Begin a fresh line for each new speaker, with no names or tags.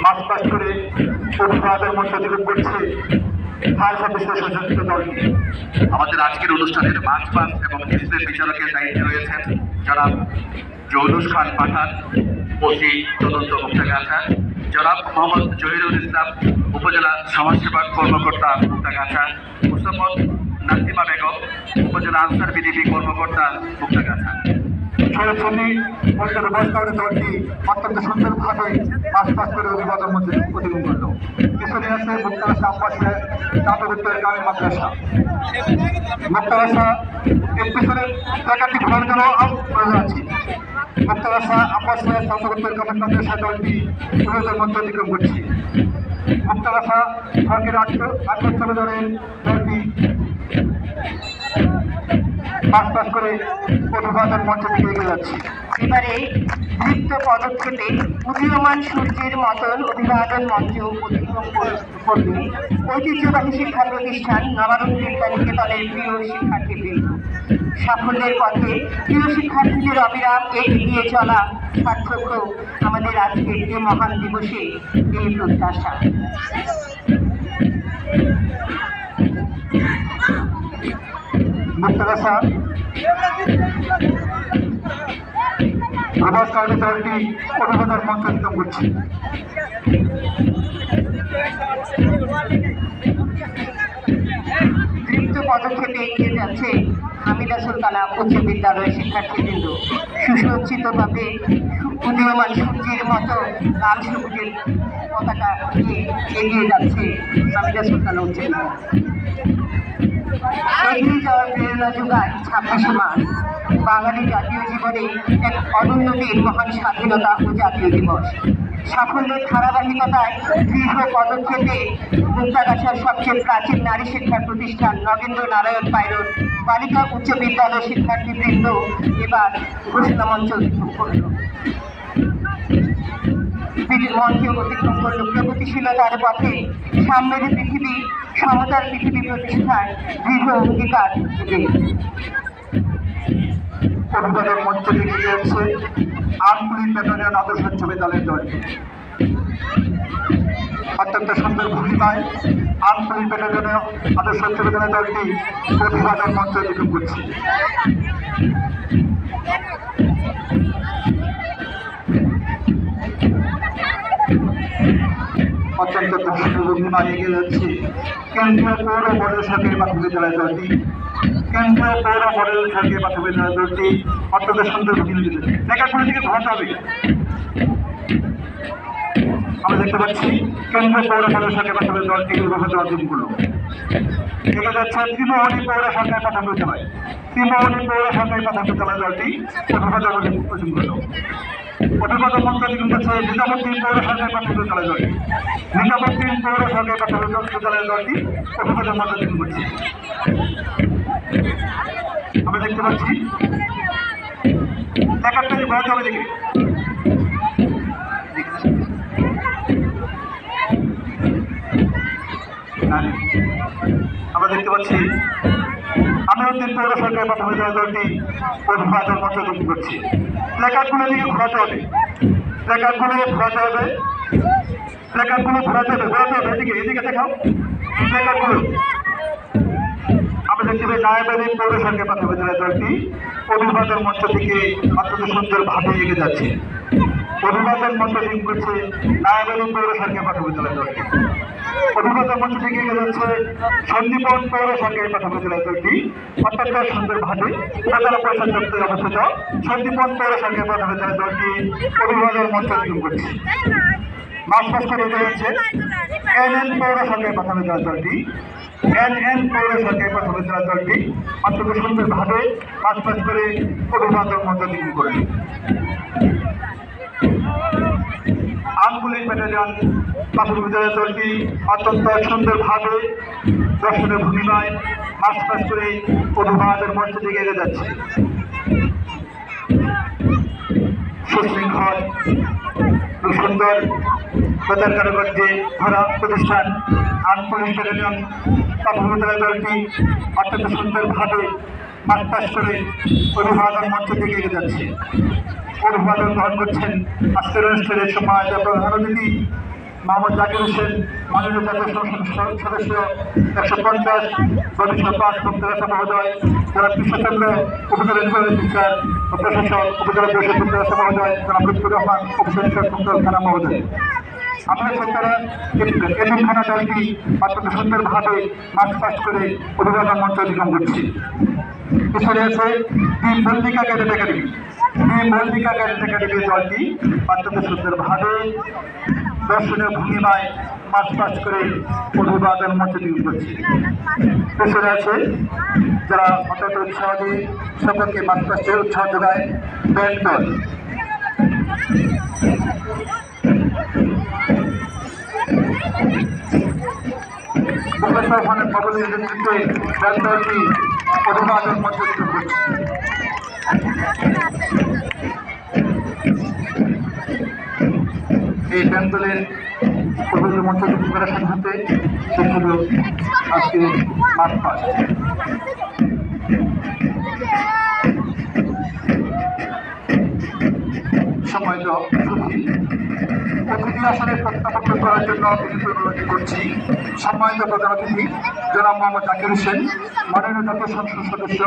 March pass করে অভিভাবকের মধ্যে অধিকার করছে ফায়ার সার্ভিসের সশস্ত্র দলটি।
আমাদের আজকের অনুষ্ঠানের মার্চ পাস এবং হিস্ট্রির বিচারকের দায়িত্বে রয়েছেন জনাব জৌলুস খান পাঠান, ওসি তদন্ত মুক্তাগাছা, জনাব মোহাম্মদ জহিরুল ইসলাম, উপজেলা সমাজসেবা কর্মকর্তা মুক্তাগাছা, মুসাম্মদ নাসিমা বেগম, উপজেলা আনসার বিডিপি কর্মকর্তা মুক্তাগাছা।
সরাসরি মধ্যে ব্যবস্থাপনা দলটি অত্যন্ত সুন্দরভাবে মার্চ পাস করে অভিভাবকের মধ্যে প্রতিদিন করল। পিছনে আছে মুক্তাগাছা আব্বাসিয়া দাতবুত্তর গ্রামীণ মাদ্রাসা। মুক্তাগাছা এর পিছনে জায়গাটি ঘোরার জন্য আছি। মুক্তাগাছা আব্বাসিয়া দাতবুত্তর গ্রামীণ মাদ্রাসা দলটি অভিভাবকের মধ্যে অতিক্রম করছে। মুক্তাগাছা সরকারি আটচল্লিশ জনের দলটি মার্চ পাস করে অভিভাবকের মঞ্চ থেকে এগিয়ে যাচ্ছে।
এবারে নৃত্য পদক্ষেপে উদীয়মান সূর্যের মতন অভিবাদন মঞ্চ অতিক্রম করবে ঐতিহ্যবাহী শিক্ষা প্রতিষ্ঠান নবারুণ বিদ্যা নিকেতনের প্রিয় শিক্ষার্থীবৃন্দ। সাফল্যের পথে প্রিয় শিক্ষার্থীদের অবিরাম এগিয়ে চলা সার্থক আমাদের আজকের এই মহান দিবসে এই প্রত্যাশা।
মুক্তাগাছা প্রভাসকারী দলটি অভিবাদন মঞ্চ অতিক্রম করছে।
নৃত্য পদক্ষেপে এগিয়ে যাচ্ছে হামিদা সুলতানা উচ্চ বিদ্যালয়ের শিক্ষার্থীবৃন্দ। সুসজ্জিতভাবে উদীয়মান সূর্যের মতো লাল সবুজের পতাকা নিয়ে এগিয়ে যাচ্ছে হামিদা সুলতানা উচ্চ বিদ্যালয়। এগিয়ে যাওয়ার প্রেরণা যোগায় 26শে মার্চ, বাঙালি জাতীয় জীবনে এক অনন্য দিন, মহান স্বাধীনতা ও জাতীয় দিবস। সাফল্যের ধারাবাহিকতায় দৃঢ় পদক্ষেপে মুক্তাগাছার সবচেয়ে প্রাচীন নারী শিক্ষা প্রতিষ্ঠান নগেন্দ্র নারায়ণ পাইলট বালিকা উচ্চ বিদ্যালয় শিক্ষার্থীবৃন্দ এবার ঘোষণা মঞ্চ অতিক্রম করল। মঞ্চ অতিক্রম করল প্রগতিশীলতার পথে সাম্যের পৃথিবী, সমতার পৃথিবী প্রতিষ্ঠার দৃঢ় অঙ্গীকার থেকে।
অভিবাদন মঞ্চ থেকে যাচ্ছে আনপুলিশ ব্যাটালিয়ন আদর্শ উচ্চ বিদ্যালয়ের দলটি। অত্যন্ত সুন্দর ভূমিকায় আনপুলিশ ব্যাটালিয়নের আদর্শ উচ্চ বিদ্যালয়ের দলটি অভিবাদন মঞ্চ অতিক্রম করছে। অত্যন্ত সুন্দর ভূমিকা এগিয়ে যাচ্ছে কেন্দ্রীয় পৌর মডেল সরকারি প্রাথমিক বিদ্যালয় দলটি। কেন্দ্রীয় পৌর মডেল সরকারি প্রাথমিক বিদ্যালয় দলটি অত্যন্ত সুন্দর ভূমিকা দিচ্ছে। লেখাগুলো দিকে ঘোরাতে হবে। আমরা দেখতে পাচ্ছি কেন্দ্রীয় পৌর মডেল সরকারি প্রাথমিক দলটি অভিভাবক অর্জন করল। এগিয়ে যাচ্ছে ত্রিমোহনী পৌর সরকারি প্রাথমিক বিদ্যালয়। ত্রিমোহনী পৌর সরকারি প্রাথমিক বিদ্যালয় দলটি অভিভাবক অর্জন করল। অভিভাবক মঞ্চ অতিক্রম করছে নিজামুদ্দিন পৌর সরকারি প্রাথমিক বিদ্যালয় দলটি। নিজামুদ্দিন পৌর সরকারি প্রাথমিক বিদ্যালয় দলটি অভিভাবক মঞ্চ অতিক্রম করছে। আমরা দেখতে পাচ্ছি একাত্তর ভয় হবে দেখে আমরা দেখতে পাচ্ছি আমিরুদ্দিন পৌর সরকারি প্রাথমিক বিদ্যালয় দলটি অভিভাবক মঞ্চ অতিক্রম করছে। প্ল্যাকার্ডগুলো দিকে ঘোরাতে হবে। প্ল্যাকার্ডগুলো ঘোরাতে হবে। প্ল্যাকার্ডগুলো ঘোরাতে হবে। ঘোরাতে হবে এদিকে, এদিকে দেখাও প্ল্যাকার্ডগুলো। আমরা দেখতে পাই নায়াবাড়ি পৌর সরকারি প্রাথমিক বিদ্যালয় দলটি অভিভাবক মঞ্চ থেকে অত্যন্ত সুন্দরভাবে এগিয়ে যাচ্ছে। অভিভাবক মঞ্চ অতিক্রম করছে নায়াবাড়ি পৌর সরকারি প্রাথমিক বিদ্যালয় দলটি। অভিভাবক মঞ্চ থেকে এগিয়ে যাচ্ছে সন্দীপন পৌর সরকারি প্রাথমিক বিদ্যালয় দলটি অত্যন্ত সুন্দরভাবে উপজেলা পরিষদ দপ্তরে অবস্থিত সন্দীপন পৌর সরকারি প্রাথমিক বিদ্যালয় দলটি অভিভাবক মঞ্চ অতিক্রম করছে। মার্চ পাস করে এগিয়ে যাচ্ছে NN পৌর সরকারি প্রাথমিক বিদ্যালয় দলটি। NN পৌর সরকারি প্রাথমিক বিদ্যালয় দলটি অত্যন্ত সুন্দরভাবে মার্চ পাস করে অভিভাবক মঞ্চ অতিক্রম করে। আনপুলিশ ব্যাটালিয়ন প্রাথমিক বিদ্যালয় দলটি অত্যন্ত সুন্দরভাবে দর্শনের ভূমিকায় মার্চ পাস করে অভিভাবকের মঞ্চ থেকে এগিয়ে যাচ্ছে। সুশৃঙ্খল সুন্দর প্রচার কারুকার্যে ভরা প্রতিষ্ঠান আনপুলিশ ব্যাটালিয়ন প্রাথমিক বিদ্যালয় দলটি অত্যন্ত সুন্দরভাবে মাঠ পাশ করে অভিবাদন মঞ্চ থেকে এগিয়ে যাচ্ছে। অভিবাদন গ্রহণ করছেন আজকের অনুষ্ঠানের সময় প্রধান অতিথি মোহাম্মদ জাকির হোসেন, মাননীয় জাতীয় সংসদ সদস্য 150 বরিষ্ঠ পাক মুক্তাগাছা মহোদয়, যারা কৃষ্ণচন্দ্র উপজেলা নির্বাহী অফিসার ও প্রশাসক, উপজেলা পরিষদ মুক্তাগাছা মহোদয়, জনাব লুৎফুর রহমান উপজেলা মুক্তাগাছা থানা মহোদয়। আমরা সরকারা এতিমখানা দলটি অত্যন্ত সুন্দরভাবে মার্চ পাস্ট করে অভিবাদন মঞ্চ অতিক্রম করছে। পিছনে আছে টি Mallika cadet academy. Mallika cadet একাডেমির দলটি অত্যন্ত সুন্দরভাবে দর্শনীয় ভঙ্গিমায় মার্চ পাস্ট করে অভিবাদন মঞ্চ অতিক্রম করছে। পেছনে আছে যারা অত্যন্ত উৎসাহ দিয়ে সকলকে মার্চ পাস্টে উৎসাহ যোগায় ব্যান্ড দল। ভবনের নেতৃত্বে ব্যান্ড দলটি অভিবাদন মঞ্চ অতিক্রম করছে। এই ব্যান্ডের অভিযোগ মঞ্চ অতিক্রম করার সাথে সাথে শেষ হল আজকে মার্চ পাস্ট। সময় অতিথি আসনে প্রত্যাবর্তন করার জন্য অনুরোধ করছি সম্মানিত প্রধান অতিথি জনাব মোহাম্মদ জাকির হোসেন, মাননীয় জাতীয় সংসদ সদস্য।